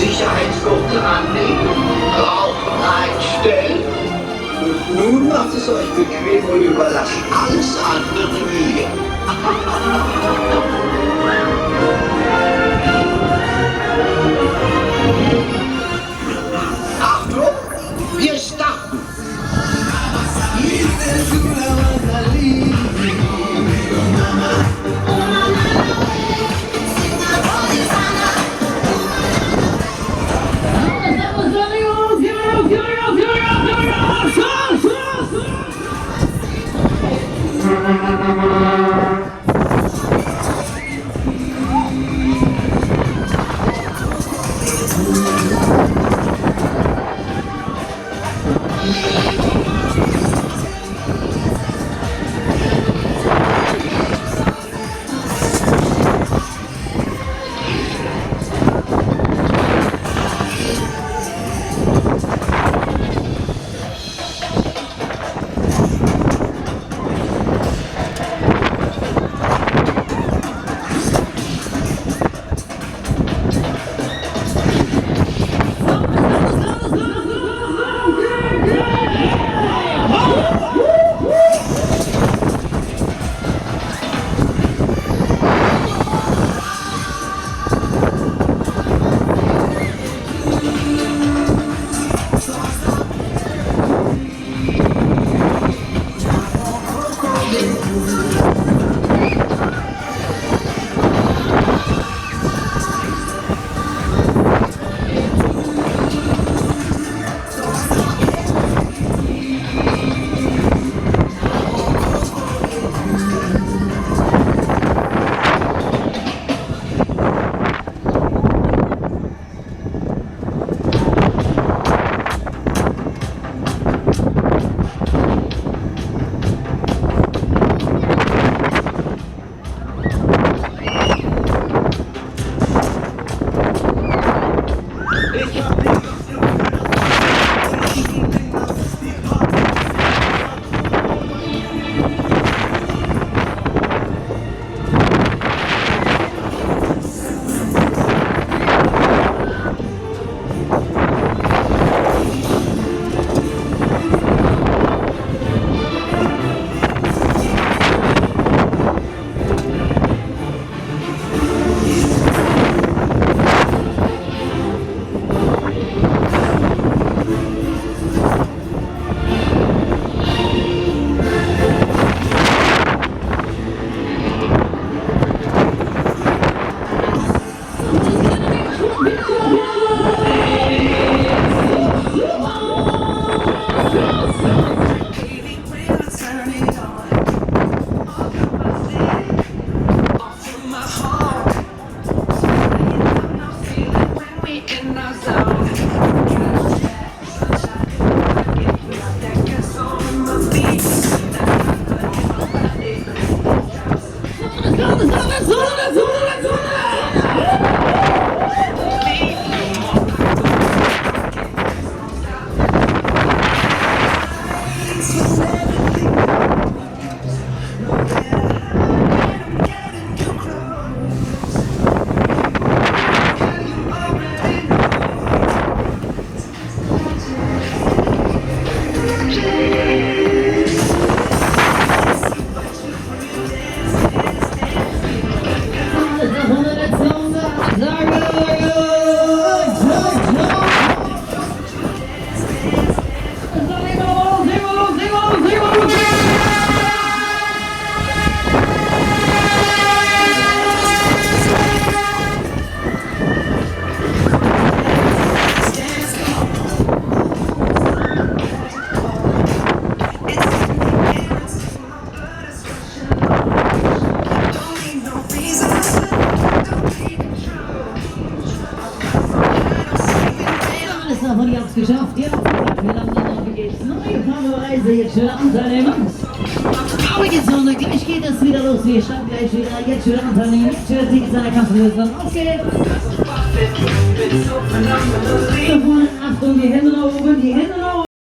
Sicherheitsgurte anlegen, Rauchen einstellen. Und nun macht es euch bequem und überlasst alles andere mir. Achtung, wir starten. Geschafft, ja. Wir landen noch, wie geht's? Neue Fahrerreise, jetzt schön anteilnehmen. geht's runter, gleich geht es wieder los. Wir starten gleich wieder, jetzt wieder unternehmen. Tickets an der Kasse lösen. Auf geht's! So, Achtung, die Hände nach oben, die Hände nach oben.